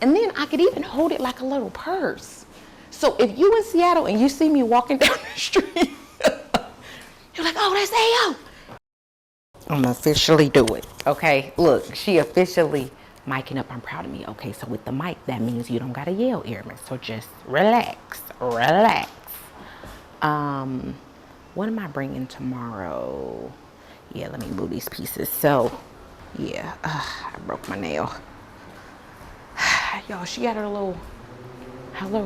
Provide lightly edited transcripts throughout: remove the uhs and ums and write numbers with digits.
And then I could even hold it like a little purse. So if you in Seattle and you see me walking down the street, you're like, oh, that's AO. I'm gonna officially do it. Okay, look, she officially miking up. I'm proud of me. Okay, so with the mic, that means you don't gotta yell, Airman. So just relax, relax. What am I bringing tomorrow? Yeah, let me move these pieces. So, yeah, I broke my nail. Y'all, she got her little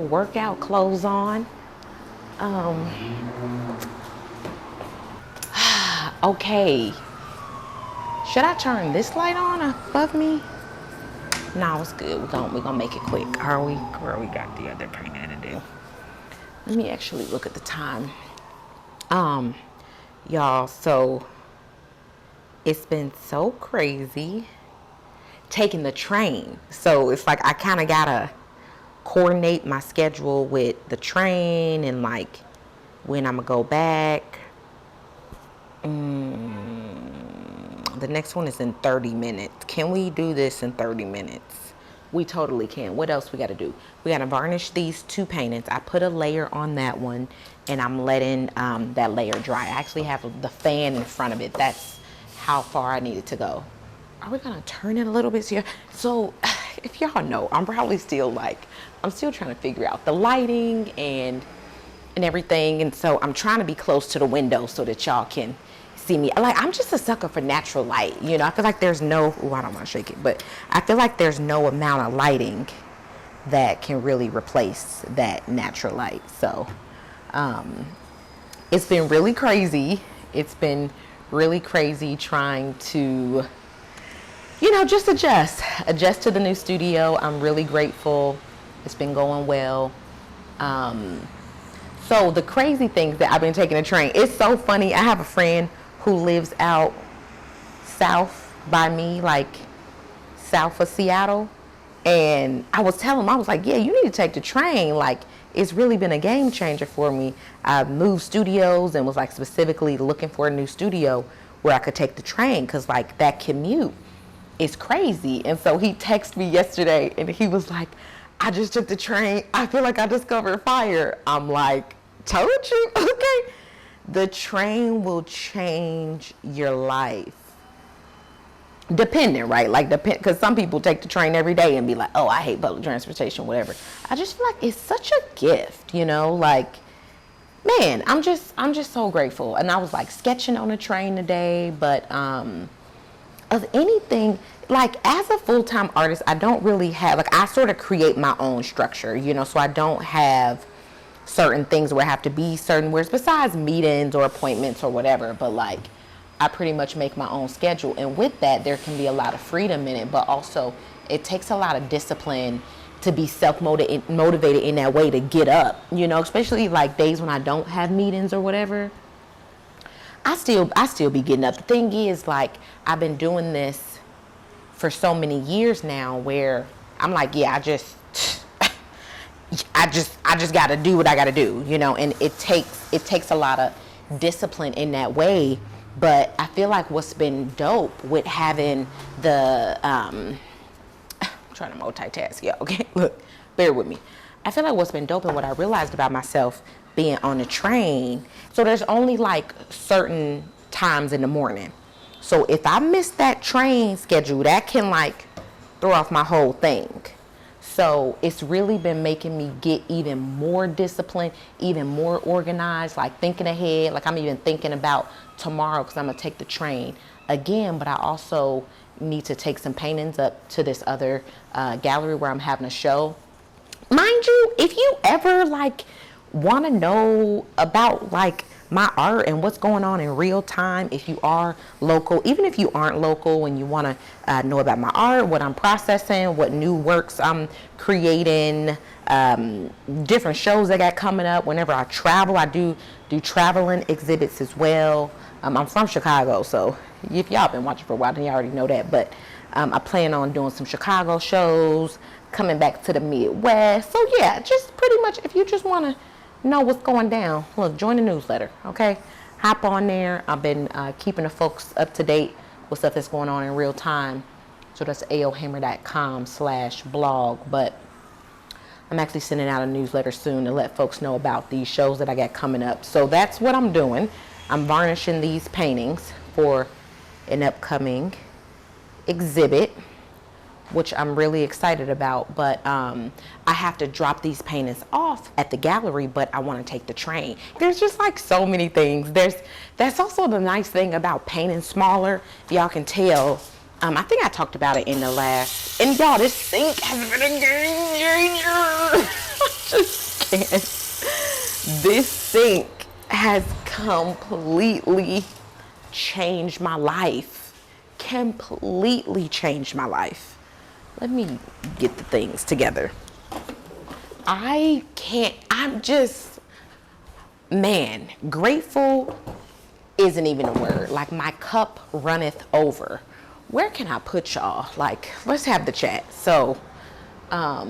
workout clothes on. Okay. Should I turn this light on above me? No, it's good. We're gonna make it quick. Are we? Girl, we got the other painting to do. Let me actually look at the time. Y'all, so it's been so crazy taking the train. So it's like I kind of gotta coordinate my schedule with the train and like when I'm gonna go back. The next one is in 30 minutes. Can we do this in 30 minutes? We totally can. What else we got to do? We got to varnish these two paintings. I put a layer on that one, and I'm letting that layer dry. I actually have the fan in front of it. That's how far I need it to go. Are we going to turn it a little bit here? So if y'all know, I'm probably still I'm still trying to figure out the lighting and everything. And so I'm trying to be close to the window so that y'all can see me. Like, I'm just a sucker for natural light, you know. I feel like there's no, I don't want to shake it, but I feel like there's no amount of lighting that can really replace that natural light. So it's been really crazy. It's been really crazy trying to, you know, just adjust to the new studio. I'm really grateful. It's been going well. So the crazy things that I've been taking a train, it's so funny. I have a friend who lives out south by me, like south of Seattle. And I was telling him, I was like, yeah, you need to take the train. Like, it's really been a game changer for me. I moved studios and was like specifically looking for a new studio where I could take the train, because like that commute is crazy. And so he texted me yesterday and he was like, I just took the train. I feel like I discovered fire. I'm like, told you, okay. The train will change your life. Depending, right? Like, because some people take the train every day and be like, oh, I hate public transportation, whatever. I just feel like it's such a gift, you know? Like, man, I'm just so grateful. And I was like sketching on the train today, but of anything, like as a full-time artist, I don't really have, like, I sort of create my own structure, you know, so I don't have certain things where I have to be certain words besides meetings or appointments or whatever, but like I pretty much make my own schedule. And with that, there can be a lot of freedom in it, but also it takes a lot of discipline to be self-motivated in that way to get up, you know, especially like days when I don't have meetings or whatever. I still be getting up. The thing is, like, I've been doing this for so many years now where I'm like, yeah, I just got to do what I got to do, you know, and it takes a lot of discipline in that way. But I feel like what's been dope with having the, I'm trying to multitask, yeah, okay, look, bear with me. I feel like what's been dope and what I realized about myself being on the train, so there's only like certain times in the morning. So if I miss that train schedule, that can like throw off my whole thing. So it's really been making me get even more disciplined, even more organized, like thinking ahead. Like I'm even thinking about tomorrow because I'm going to take the train again, but I also need to take some paintings up to this other gallery where I'm having a show. Mind you, if you ever like want to know about like my art and what's going on in real time, if you are local, even if you aren't local and you want to know about my art, what I'm processing, what new works I'm creating, different shows I got coming up. Whenever I travel, I do traveling exhibits as well. I'm from Chicago, so if y'all been watching for a while, then you already know that. But I plan on doing some Chicago shows, coming back to the Midwest. So yeah, just pretty much if you just want to know what's going down, look, join the newsletter, okay? Hop on there. I've been keeping the folks up to date with stuff that's going on in real time. So that's aohammer.com/blog. But I'm actually sending out a newsletter soon to let folks know about these shows that I got coming up. So that's what I'm doing. I'm varnishing these paintings for an upcoming exhibit, which I'm really excited about. But I have to drop these paintings off at the gallery, but I want to take the train. There's just like so many things. That's also the nice thing about painting smaller. Y'all can tell. I think I talked about it in the last, and y'all, this sink has been a game changer. I just can't. This sink has completely changed my life. Completely changed my life. Let me get the things together. I'm just, man, grateful isn't even a word. Like, my cup runneth over. Where can I put y'all? Like, let's have the chat. So, I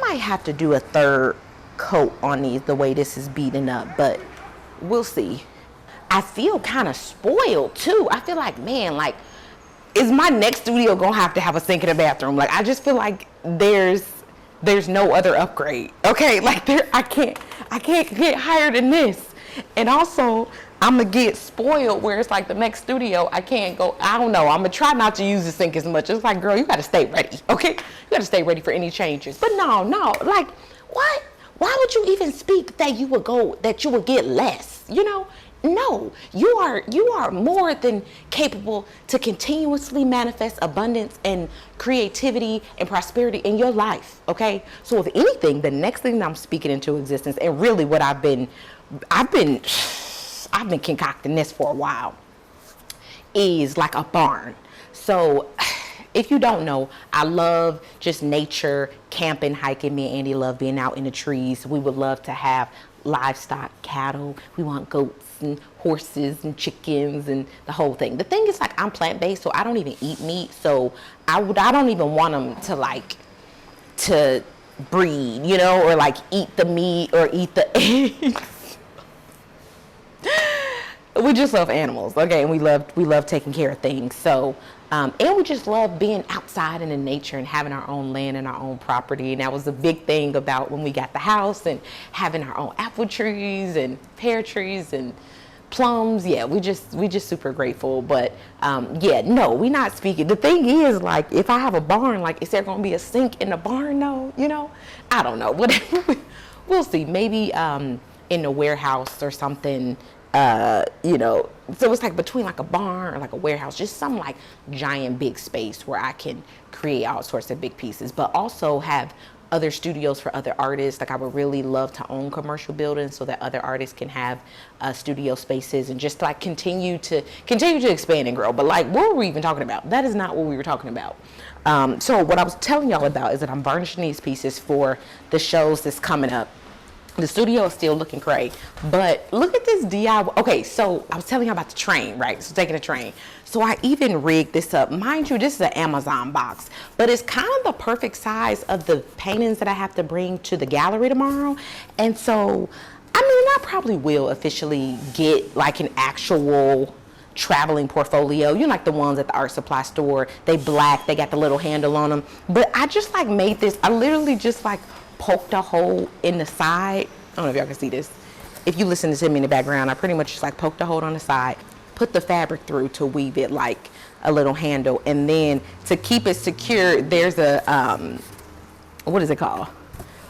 might have to do a third coat on these the way this is beaten up, but we'll see. I feel kind of spoiled too. I feel like, man, like, is my next studio gonna have to have a sink in the bathroom? Like, I just feel like there's no other upgrade. Okay, like I can't get higher than this. And also, I'm gonna get spoiled where it's like the next studio, I can't go, I don't know, I'm gonna try not to use the sink as much. It's like, girl, you gotta stay ready, okay? You gotta stay ready for any changes. But no, like, what? Why would you even speak that you would get less, you know? No, you are more than capable to continuously manifest abundance and creativity and prosperity in your life, okay? So if anything, the next thing that I'm speaking into existence, and really what I've been concocting this for a while, is like a barn. So if you don't know, I love just nature, camping, hiking. Me and Andy love being out in the trees. We would love to have livestock, cattle. We want goats and horses and chickens and the whole thing. The thing is, like, I'm plant-based, so I don't even eat meat. So I don't even want them to breed, you know, or like eat the meat or eat the eggs. We just love animals, okay, and we love taking care of things. So and we just love being outside in the nature and having our own land and our own property. And that was a big thing about when we got the house, and having our own apple trees and pear trees and plums. Yeah, we just super grateful. But yeah, no, we're not speaking. The thing is, like, if I have a barn, like, is there going to be a sink in the barn? No, you know, I don't know. We'll see. Maybe in the warehouse or something. You know, so it's like between like a barn or like a warehouse, just some like giant big space where I can create all sorts of big pieces, but also have other studios for other artists. Like, I would really love to own commercial buildings so that other artists can have studio spaces, and just like continue to expand and grow. But like, what were we even talking about? That is not what we were talking about. So what I was telling y'all about is that I'm varnishing these pieces for the shows that's coming up. The studio is still looking great, but look at this DIY. Okay, so I was telling you about the train, right? So taking a train. So I even rigged this up. Mind you, this is an Amazon box, but it's kind of the perfect size of the paintings that I have to bring to the gallery tomorrow. And so, I mean, I probably will officially get like an actual traveling portfolio, you know, like the ones at the art supply store. They black, they got the little handle on them. But I just like made this, I literally just like poked a hole in the side. I don't know if y'all can see this. If you listen to me in the background, I pretty much just like poked a hole on the side, put the fabric through to weave it like a little handle, and then to keep it secure, there's a what is it called?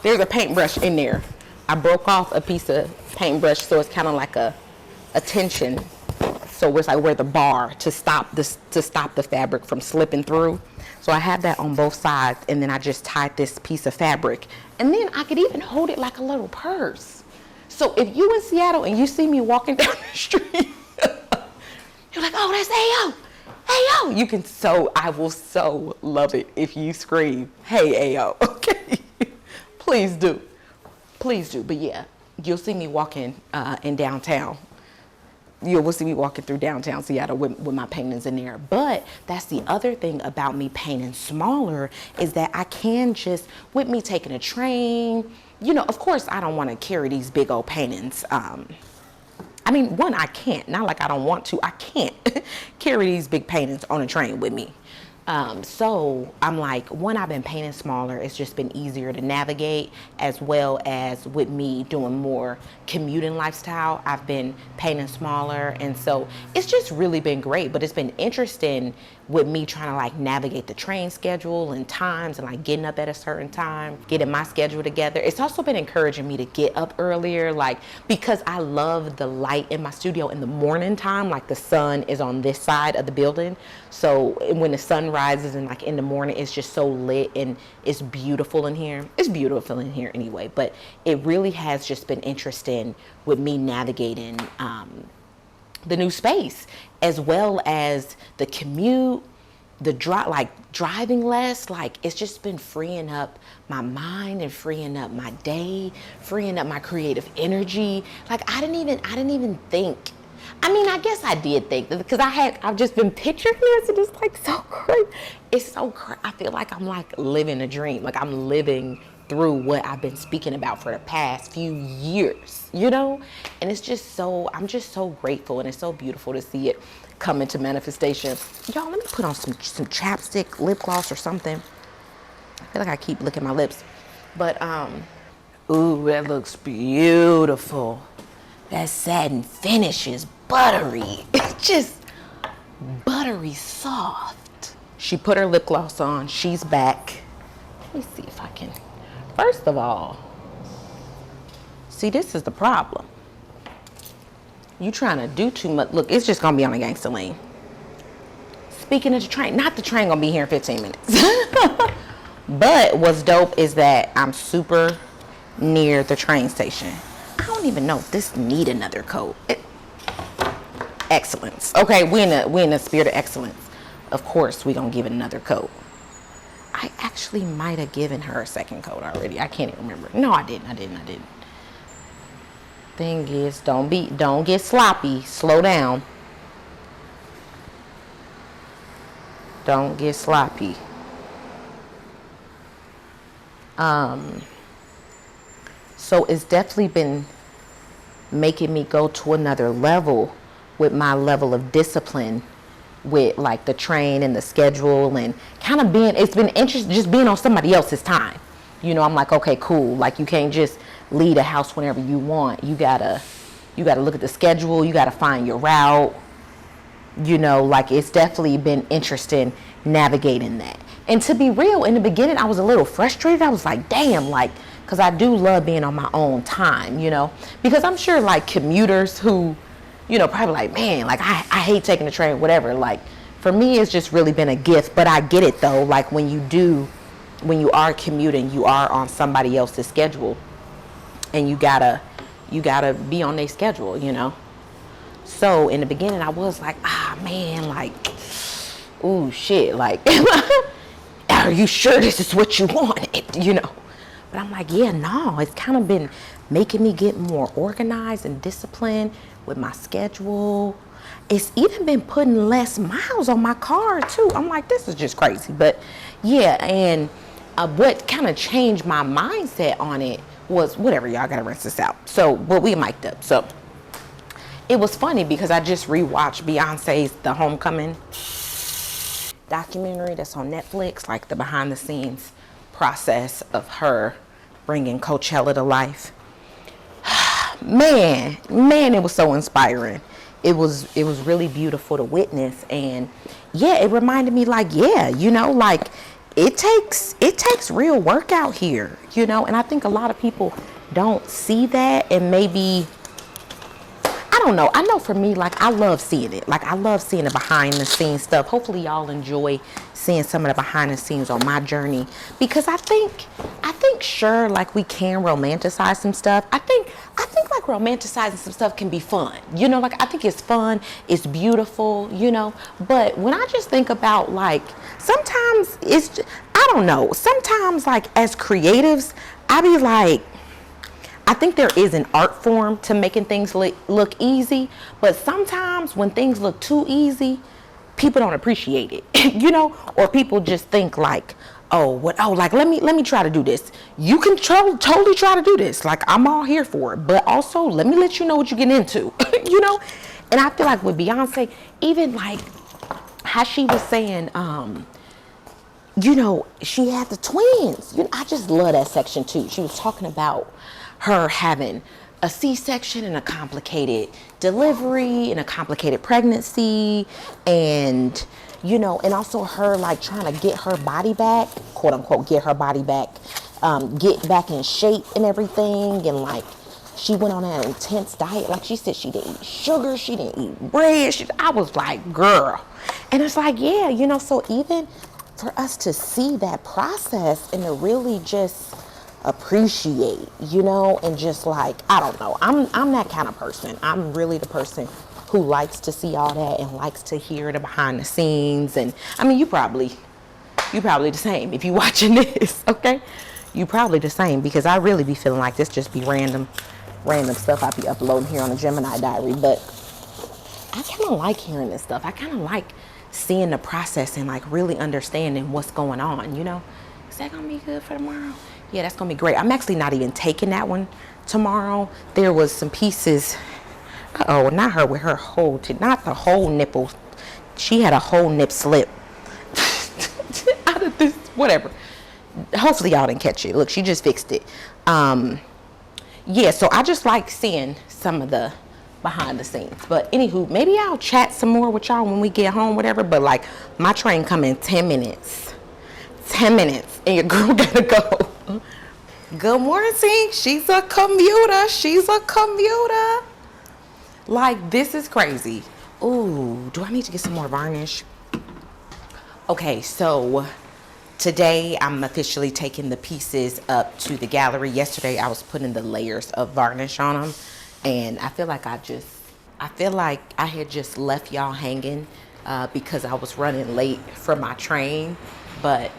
There's a paintbrush in there. I broke off a piece of paintbrush, so it's kind of like a tension. So it's like where the bar to stop the fabric from slipping through. So I have that on both sides, and then I just tied this piece of fabric, and then I could even hold it like a little purse. So if you in Seattle and you see me walking down the street, you're like, oh, that's Ayo. Ayo. You can I will so love it if you scream, hey, Ayo. Okay. Please do. Please do. But yeah, you'll see me walking in downtown. You will see me walking through downtown Seattle with my paintings in there. But that's the other thing about me painting smaller, is that I can just, with me taking a train, you know, of course I don't want to carry these big old paintings. I mean, one, I can't. Not like I don't want to. I can't carry these big paintings on a train with me. So I'm like, one, I've been painting smaller. It's just been easier to navigate, as well as with me doing more commuting lifestyle. I've been painting smaller. And so it's just really been great. But it's been interesting with me trying to like navigate the train schedule and times and like getting up at a certain time, getting my schedule together. It's also been encouraging me to get up earlier, like, because I love the light in my studio in the morning time. Like the sun is on this side of the building. So when the sun rises and like in the morning, it's just so lit and it's beautiful in here. It's beautiful in here anyway, but it really has just been interesting with me navigating the new space, as well as the commute, the driving less. Like it's just been freeing up my mind and freeing up my day, freeing up my creative energy. Like I didn't even think. I mean, I guess I did think that, because I've just been picturing this, and it's like so great. It's so great. I feel like I'm like living a dream. Like I'm living through what I've been speaking about for the past few years, you know? And it's just so, I'm just so grateful, and it's so beautiful to see it come into manifestation. Y'all, let me put on some chapstick, lip gloss or something. I feel like I keep licking my lips. But, ooh, that looks beautiful. That satin finish is buttery. It's just buttery soft. She put her lip gloss on. She's back. Let me see if I can. First of all, see, this is the problem. You trying to do too much. Look, it's just going to be on a gangster lane. Speaking of the train, not the train going to be here in 15 minutes. But what's dope is that I'm super near the train station. I don't even know if this need another coat. Excellence. Okay, we in the spirit of excellence. Of course, we gonna give it another coat. I actually might have given her a second coat already. I can't even remember. No, I didn't. Thing is, don't get sloppy. Slow down. Don't get sloppy. So it's definitely been making me go to another level with my level of discipline with like the train and the schedule, and kind of it's been interesting just being on somebody else's time. You know, I'm like, okay, cool. Like you can't just leave the house whenever you want. You gotta look at the schedule. You gotta find your route. You know, like it's definitely been interesting navigating that. And to be real, in the beginning, I was a little frustrated. I was like, damn, like, because I do love being on my own time, you know, because I'm sure like commuters who, you know, probably like, man, like I hate taking the train, whatever. Like for me, it's just really been a gift. But I get it though. Like when you are commuting, you are on somebody else's schedule, and you gotta be on their schedule, you know. So in the beginning, I was like, man, like, ooh, shit, like, are you sure this is what you want? You know. But I'm like, yeah, no, it's kind of been making me get more organized and disciplined with my schedule. It's even been putting less miles on my car too. I'm like, this is just crazy. But yeah, and what kind of changed my mindset on it was, whatever, y'all gotta rinse this out. So, well, we mic'd up. So it was funny because I just rewatched Beyonce's The Homecoming documentary that's on Netflix, like the behind the scenes process of her bringing Coachella to life. man, it was so inspiring. It was really beautiful to witness. And yeah, it reminded me like, yeah, you know, like it takes real work out here, you know. And I think a lot of people don't see that, and maybe, I don't know. I know for me, like, I love seeing it. Like, I love seeing the behind the scenes stuff. Hopefully y'all enjoy seeing some of the behind the scenes on my journey, because I think sure, like, we can romanticize some stuff. I think like romanticizing some stuff can be fun. You know, like, I think it's fun, it's beautiful, you know. But when I just think about, like, sometimes it's, I don't know, sometimes, like, as creatives, I be like, I think there is an art form to making things look easy, but sometimes when things look too easy, people don't appreciate it, you know, or people just think like, like, let me try to do this. You can totally try to do this. Like, I'm all here for it, but also let me let you know what you're getting into, you know? And I feel like with Beyonce, even like how she was saying, you know, she had the twins. You know, I just love that section too. She was talking about her having a C-section and a complicated delivery and a complicated pregnancy, and you know, and also her like trying to get her body back, quote unquote, get her body back, get back in shape and everything, and like she went on an intense diet. Like she said, she didn't eat sugar, she didn't eat bread. I was like, girl, and it's like, yeah, you know, so even for us to see that process and to really just appreciate, you know, and just like, I don't know, I'm that kind of person. I'm really the person who likes to see all that and likes to hear the behind the scenes. And I mean, you probably the same if you watching this, okay? You probably the same, because I really be feeling like this just be random stuff I be uploading here on the Gemini Diary. But I kind of like hearing this stuff. I kind of like seeing the process and like really understanding what's going on, you know? Is that gonna be good for tomorrow? Yeah, that's gonna be great. I'm actually not even taking that one tomorrow. There was some pieces, oh, not her with her whole, not the whole nipple. She had a whole nip slip out of this, whatever. Hopefully y'all didn't catch it. Look, she just fixed it. Yeah, so I just like seeing some of the behind the scenes. But anywho, maybe I'll chat some more with y'all when we get home, whatever. But like, my train come in 10 minutes. 10 minutes, and your girl gotta go. Good morning. She's a commuter. She's a commuter. Like, this is crazy. Ooh, do I need to get some more varnish? Okay, so today I'm officially taking the pieces up to the gallery. Yesterday I was putting the layers of varnish on them, and I feel like I had just left y'all hanging because I was running late for my train. But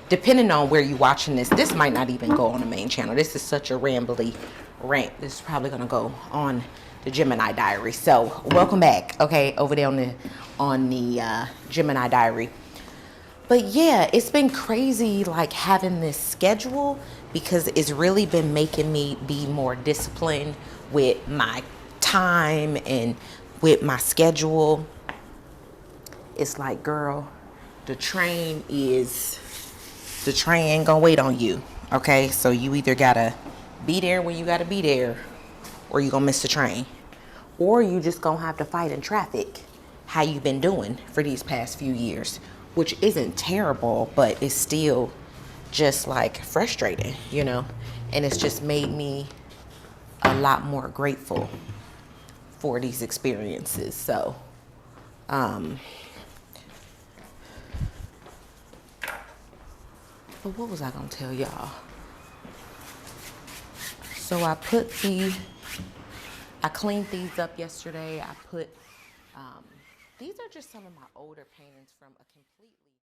depending on where you're watching this might not even go on the main channel. This is such a rambly rant. This is probably gonna go on the Gemini Diary. So welcome back, okay, over there on the Gemini Diary. But yeah, it's been crazy like having this schedule, because it's really been making me be more disciplined with my time and with my schedule. It's like, girl, the train ain't gonna wait on you, okay? So you either gotta be there when you gotta be there, or you gonna miss the train, or you just gonna have to fight in traffic, how you been doing for these past few years, which isn't terrible, but it's still just like frustrating, you know? And it's just made me a lot more grateful for these experiences. So, but what was I gonna tell y'all? So I cleaned these up yesterday. These are just some of my older paintings from a completely